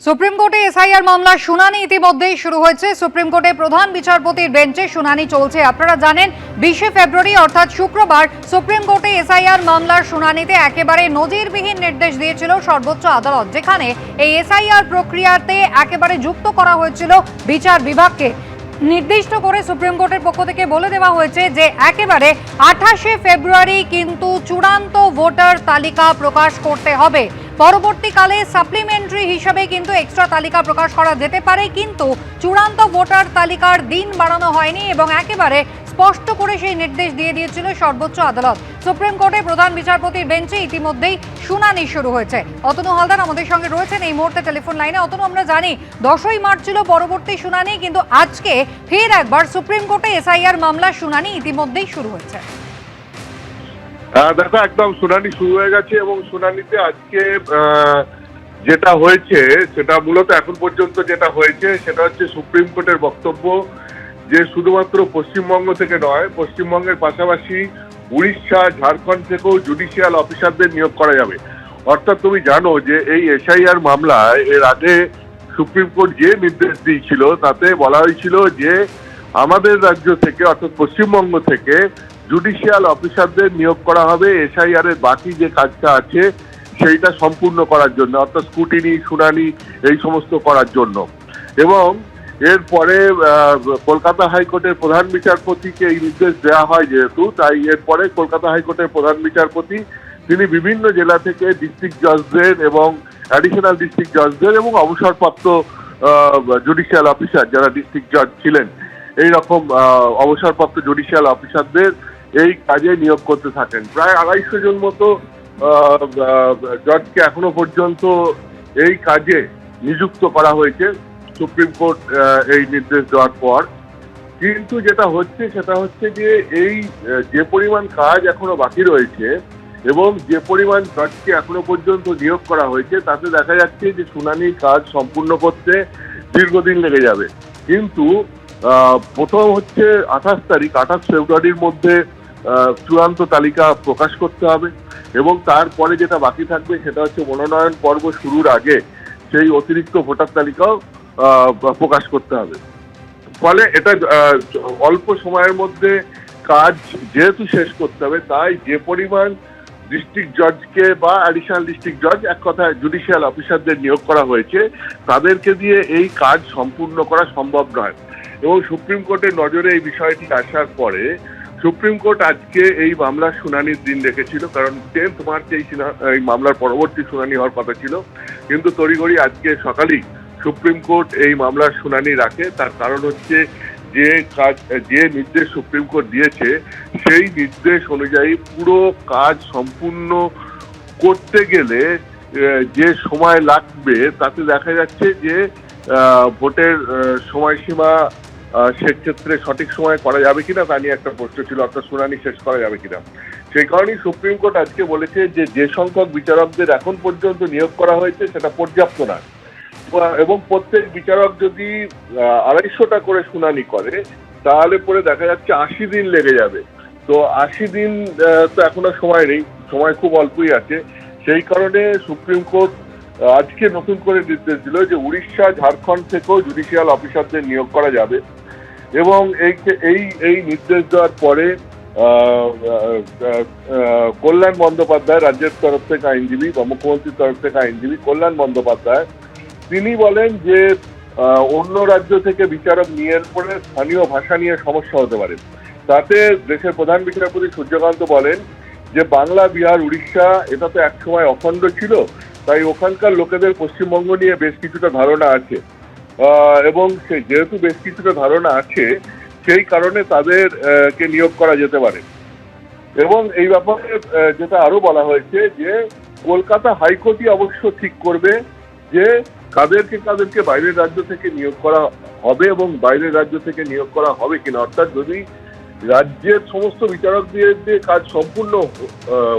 Supreme কোর্টে SIR মামলার শুনানি ইতিমধ্যেই শুরু হয়েছে। সুপ্রিম কোর্টে প্রধান বিচারপতির বেঞ্চে শুনানি চলছে। আপনারা জানেন 20শে ফেব্রুয়ারি অর্থাৎ শুক্রবার সুপ্রিম কোর্টে এসআইআর মামলার শুনানিতে একেবারে নজিরবিহীন নির্দেশ দিয়েছিল সর্বোচ্চ আদালত, যেখানে এই এসআইআর প্রক্রিয়াতে একেবারে যুক্ত করা হয়েছিল বিচার বিভাগকে। নির্দিষ্ট করে সুপ্রিম কোর্টের পক্ষ থেকে বলে দেওয়া হয়েছে যে একেবারে 28শে ফেব্রুয়ারি কিন্তু চূড়ান্ত ভোটার তালিকা প্রকাশ করতে হবে। পরবর্তীকালে সাপ্লিমেন্টারি হিসাবে কিন্তু এক্সট্রা তালিকা প্রকাশ করা যেতে পারে, কিন্তু চূড়ান্ত ভোটার তালিকার দিন বাড়ানো হয়নি এবং একেবারে স্পষ্ট করে সেই নির্দেশ দিয়ে দিয়েছিল সর্বোচ্চ আদালত। সুপ্রিম কোর্টে প্রধান বিচারপতির বেঞ্চে ইতিমধ্যেই শুনানি শুরু হয়েছে। অতনু হালদার আমাদের সঙ্গে রয়েছেন এই মুহূর্তে টেলিফোন লাইনে। অতনু, আমরা জানি 10ই মার্চ ছিল পরবর্তী শুনানি, কিন্তু আজকে ফের একবার সুপ্রিম কোর্টে এসআইআর মামলার শুনানি ইতিমধ্যেই শুরু হয়েছে। দেখো, একদম শুনানি শুরু হয়ে গেছে এবং শুনানিতে আজকে যেটা হয়েছে সেটা মূলত এখন পর্যন্ত যেটা হয়েছে সেটা হচ্ছে সুপ্রিম কোর্টের বক্তব্য যে শুধুমাত্র পশ্চিমবঙ্গ থেকে নয়, পশ্চিমবঙ্গের পাশাপাশি উড়িষ্যা, ঝাড়খণ্ড থেকেও জুডিশিয়াল অফিসারদের নিয়োগ করা যাবে। অর্থাৎ তুমি জানো যে এই এসআইআর মামলায় এর আগে সুপ্রিম কোর্ট যে নির্দেশ দিয়েছিল তাতে বলা হয়েছিল যে আমাদের রাজ্য থেকে অর্থাৎ পশ্চিমবঙ্গ থেকে জুডিশিয়াল অফিসারদের নিয়োগ করা হবে এসআইআর এর বাকি যে কাজটা আছে সেইটা সম্পূর্ণ করার জন্য, অর্থাৎ স্ক্রুটিনি, শুনানি এই সমস্ত করার জন্য। এবং এরপরে কলকাতা হাইকোর্টের প্রধান বিচারপতিকে এই নির্দেশ দেওয়া হয় যেহেতু, তাই এরপরে কলকাতা হাইকোর্টের প্রধান বিচারপতি তিনি বিভিন্ন জেলা থেকে ডিস্ট্রিক্ট জজদের এবং অ্যাডিশনাল ডিস্ট্রিক্ট জজদের এবং অবসরপ্রাপ্ত জুডিশিয়াল অফিসার যারা ডিস্ট্রিক্ট জজ ছিলেন এইরকম অবসরপ্রাপ্ত জুডিশিয়াল অফিসারদের এই কাজে নিয়োগ করতে থাকেন। প্রায় 250 জন মতো জজকে এখনো পর্যন্ত এই কাজে নিযুক্ত করা হয়েছে সুপ্রিম কোর্ট এই নির্দেশ দেওয়ার পর। কিন্তু যেটা হচ্ছে সেটা হচ্ছে যে এই যে পরিমাণ কাজ এখনো বাকি রয়েছে এবং যে পরিমাণ জজকে এখনো পর্যন্ত নিয়োগ করা হয়েছে তাতে দেখা যাচ্ছে যে শুনানির কাজ সম্পূর্ণ করতে দীর্ঘদিন লেগে যাবে। কিন্তু প্রথম হচ্ছে 28 ফেব্রুয়ারির মধ্যে চূড়ান্ত তালিকা প্রকাশ করতে হবে এবং তারপরে যেটা বাকি থাকবে সেটা হচ্ছে মনোনয়ন পর্ব শুরুর আগে সেই অতিরিক্ত ভোটার তালিকাও প্রকাশ করতে হবে। ফলে এটা অল্প সময়ের মধ্যে কাজ যেহেতু শেষ করতে হবে, তাই যে পরিমাণ ডিস্ট্রিক্ট জজকে বা অ্যাডিশনাল ডিস্ট্রিক্ট জজ, এক কথায় জুডিশিয়াল অফিসারদের নিয়োগ করা হয়েছে, তাদেরকে দিয়ে এই কাজ সম্পূর্ণ করা সম্ভব নয়। এবং সুপ্রিম কোর্টের নজরে এই বিষয়টি আসার পরে সুপ্রিম কোর্ট আজকে এই মামলার শুনানির দিন রেখেছিল, কারণ 10 মার্চ এই মামলার পরবর্তী শুনানি হওয়ার কথা ছিল, কিন্তু তড়িঘড়ি আজকে সকালেই সুপ্রিম কোর্ট এই মামলার শুনানি রাখে। তার কারণ হচ্ছে যে নির্দেশ সুপ্রিম কোর্ট দিয়েছে সেই নির্দেশ অনুযায়ী পুরো কাজ সম্পূর্ণ করতে গেলে যে সময় লাগবে তাতে দেখা যাচ্ছে যে ভোটের সময়সীমা সেক্ষেত্রে সঠিক সময় করা যাবে কিনা তা নিয়ে একটা প্রশ্ন ছিল, অর্থাৎ শুনানি শেষ করা যাবে কিনা। সেই কারণেই সুপ্রিম কোর্ট আজকে বলেছে যে সংখ্যক বিচারকদের এখন পর্যন্ত নিয়োগ করা হয়েছে সেটা পর্যাপ্ত না, এবং প্রত্যেক বিচারক যদি 250টা করে শুনানি করে তাহলে পরে দেখা যাচ্ছে 80 দিন লেগে যাবে। তো 80 দিন তো এখনো সময় নেই, সময় খুব অল্পই আছে। সেই কারণে সুপ্রিম কোর্ট আজকে নতুন করে নির্দেশ দিল যে উড়িষ্যা, ঝাড়খণ্ড থেকেও জুডিশিয়াল অফিসারদের নিয়োগ করা যাবে। এবং এই নির্দেশ দেওয়ার পরে কল্যাণ বন্দ্যোপাধ্যায়, রাজ্যের তরফ থেকে আইনজীবী বা মুখ্যমন্ত্রীর তরফ থেকে আইনজীবী কল্যাণ বন্দ্যোপাধ্যায়, তিনি বলেন যে অন্য রাজ্য থেকে বিচারক নিয়ে পরে স্থানীয় ভাষা নিয়ে সমস্যা হতে পারে। তাতে দেশের প্রধান বিচারপতি সূর্যকান্ত বলেন যে বাংলা, বিহার, উড়িষ্যা এটা তো একসময় অখণ্ড ছিল, তাই ওখানকার লোকেদের পশ্চিমবঙ্গ নিয়ে বেশ কিছুটা ধারণা আছে, এবং যেহেতু বেশ কিছুটা ধারণা আছে সেই কারণে তাদেরকে নিয়োগ করা যেতে পারে। এবং এই ব্যাপারে যেটা আরো বলা হয়েছে যে কলকাতা হাইকোর্টই অবশ্য ঠিক করবে যে কাদেরকে বাইরের রাজ্য থেকে নিয়োগ করা হবে এবং বাইরের রাজ্য থেকে নিয়োগ করা হবে কিনা। অর্থাৎ যদি রাজ্যের সমস্ত বিচারক দিয়ে কাজ সম্পূর্ণ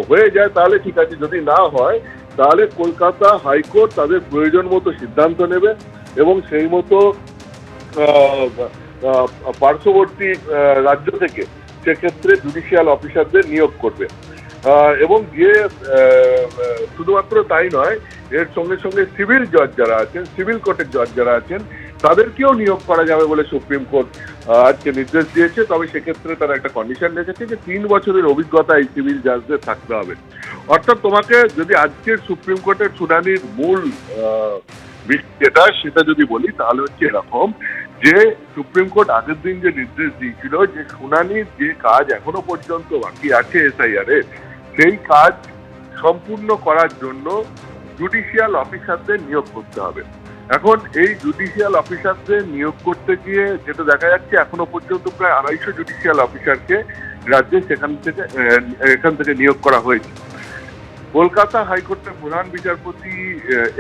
হয়ে যায় তাহলে ঠিক আছে, যদি না হয় তাহলে কলকাতা হাইকোর্ট তাদের প্রয়োজন মতো সিদ্ধান্ত নেবে এবং সেই মতো পার্শ্ববর্তী রাজ্য থেকে সেক্ষেত্রে জুডিশিয়াল অফিসারদের নিয়োগ করবে। এবং শুধুমাত্র তাই নয়, এর সঙ্গে সঙ্গে সিভিল জজ যারা আছেন, সিভিল কোর্টের জজ যারা আছেন, তাদেরকেও নিয়োগ করা যাবে বলে সুপ্রিম কোর্ট আজকে নির্দেশ দিয়েছে। তবে সেক্ষেত্রে তারা একটা কন্ডিশন রেখেছে যে 3 বছরের অভিজ্ঞতা এই সিভিল জাজদের থাকতে হবে। অর্থাৎ তোমাকে যদি আজকের সুপ্রিম কোর্টের শুনানির মূল যেটা সেটা যদি বলি তাহলে হচ্ছে এরকম যে সুপ্রিম কোর্ট আগের দিন যে নির্দেশ দিয়েছিল যে শুনানির যে কাজ এখনো পর্যন্ত বাকি আছে এসআইআর এর, সেই কাজ সম্পূর্ণ করার জন্য জুডিশিয়াল অফিসারদের নিয়োগ করতে হবে। এখন এই জুডিশিয়াল অফিসারদের নিয়োগ করতে গিয়ে যেটা দেখা যাচ্ছে এখনো পর্যন্ত প্রায় 250 জুডিশিয়াল অফিসারকে রাজ্যে এখান থেকে নিয়োগ করা হয়েছে। কলকাতা হাইকোর্টের প্রধান বিচারপতি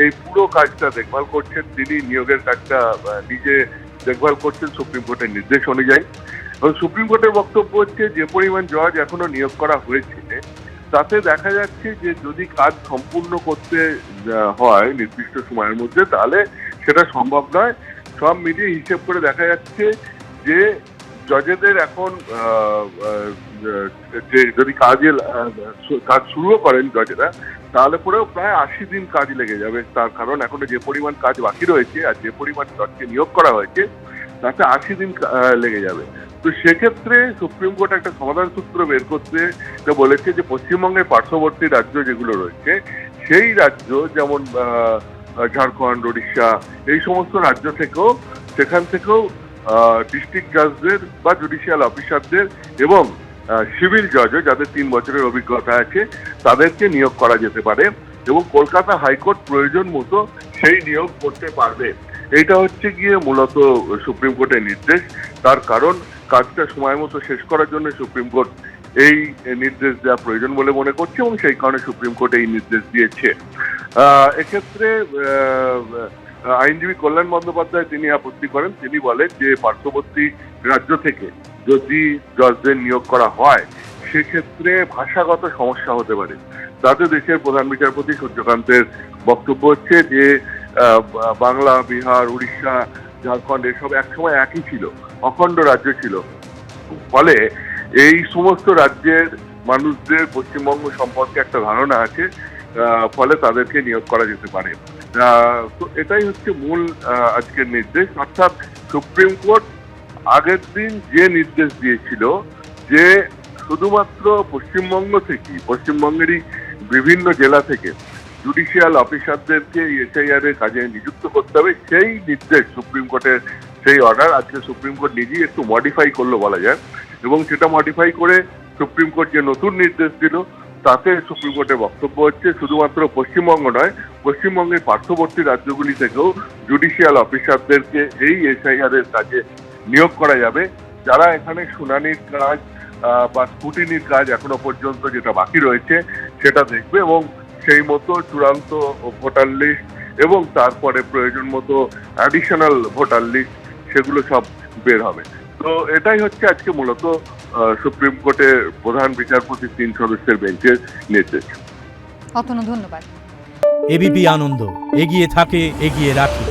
এই পুরো কাজটা দেখভাল করছেন, তিনি নিয়োগের কাজটা নিজে দেখভাল করছেন সুপ্রিম কোর্টের নির্দেশ অনুযায়ী। এবং সুপ্রিম কোর্টের বক্তব্য হচ্ছে যে পরিমাণ জজ এখনো নিয়োগ করা হয়েছে তাতে দেখা যাচ্ছে যে যদি কাজ সম্পূর্ণ করতে হয় নির্দিষ্ট সময়ের মধ্যে তাহলে সেটা সম্ভব নয়। সব মিলিয়ে হিসেব করে দেখা যাচ্ছে যে জজেদের এখন যে যদি কাজ শুরুও করেন জজেরা তাহলে পরেও প্রায় 80 দিন কাজ লেগে যাবে। তার কারণ এখনো যে পরিমাণ কাজ বাকি রয়েছে আর যে পরিমাণ জজকে নিয়োগ করা হয়েছে তাতে 80 দিন লেগে যাবে। তো সেক্ষেত্রে সুপ্রিম কোর্ট একটা সমাধান সূত্র বের করতে বলেছে যে পশ্চিমবঙ্গের পার্শ্ববর্তী রাজ্য যেগুলো রয়েছে সেই রাজ্য যেমন ঝাড়খণ্ড, উড়িষ্যা এই সমস্ত রাজ্য থেকেও সেখান থেকেও ডিস্ট্রিক্ট জাজদের বা জুডিশিয়াল অফিসারদের এবং সিভিল জজও যাদের 3 বছরের অভিজ্ঞতা আছে তাদেরকে নিয়োগ করা যেতে পারে এবং কলকাতা হাইকোর্ট প্রয়োজন মতো সেই নিয়োগ করতে পারবে। এইটা হচ্ছে গিয়ে মূলত সুপ্রিম কোর্টের নির্দেশ। তার কারণ কাজটা সময় মতো শেষ করার জন্য সুপ্রিম কোর্ট এই নির্দেশ দেওয়া প্রয়োজন বলে মনে করছে এবং সেই কারণে সুপ্রিম কোর্ট এই নির্দেশ দিয়েছে। এক্ষেত্রে আইনজীবী কল্যাণ বন্দ্যোপাধ্যায় তিনি আপত্তি করেন। তিনি বলেন যে পার্শ্ববর্তী রাজ্য থেকে যদি জজদের নিয়োগ করা হয় সেক্ষেত্রে ভাষাগত সমস্যা হতে পারে। তাতে দেশের প্রধান বিচারপতি সূর্যকান্তের বক্তব্য হচ্ছে যে বাংলা, বিহার, উড়িষ্যা, ঝাড়খণ্ড এসব একসময় একই ছিল, অখণ্ড রাজ্য ছিল। ফলে এই সমস্ত রাজ্যের মানুষদের পশ্চিমবঙ্গ সম্পর্কে একটা ধারণা আছে, ফলে তাদেরকে নিয়োগ করা যেতে পারে। তো এটাই হচ্ছে মূল আজকের নির্দেশ। অর্থাৎ সুপ্রিম কোর্ট আগের দিন যে নির্দেশ দিয়েছিল যে শুধুমাত্র পশ্চিমবঙ্গ থেকে, পশ্চিমবঙ্গেরই বিভিন্ন জেলা থেকে জুডিশিয়াল অফিসারদেরকে এসআইআর এর কাজে নিযুক্ত করতে হবে, সেই নির্দেশ সুপ্রিম কোর্টের সেই অর্ডার আজকে সুপ্রিম কোর্ট নিজেই একটু মডিফাই করলো বলা যায়। এবং সেটা মডিফাই করে সুপ্রিম কোর্ট যে নতুন নির্দেশ দিল তাতে সুপ্রিম কোর্টের বক্তব্য হচ্ছে শুধুমাত্র পশ্চিমবঙ্গ নয়, পশ্চিমবঙ্গের পার্শ্ববর্তী রাজ্যগুলি থেকেও জুডিশিয়াল অফিসারদেরকে এই এসআইআর এর কাজে নিয়োগ করা যাবে, যারা এখানে শুনানির কাজ বা স্কুটিনির কাজ এখনো পর্যন্ত যেটা বাকি রয়েছে সেটা দেখবে এবং সেই মতো চূড়ান্ত ভোটার লিস্ট এবং তারপরে প্রয়োজন মতো অ্যাডিশনাল ভোটার লিস্ট সেগুলো সব বের হবে। তো এটাই হচ্ছে আজকে মূলত সুপ্রিম কোর্টের প্রধান বিচারপতি 3 সদস্যের বেঞ্চের নির্দেশ। অতনু ধন্যবাদ। এবিপি আনন্দ এগিয়ে থাকে, এগিয়ে রাখে।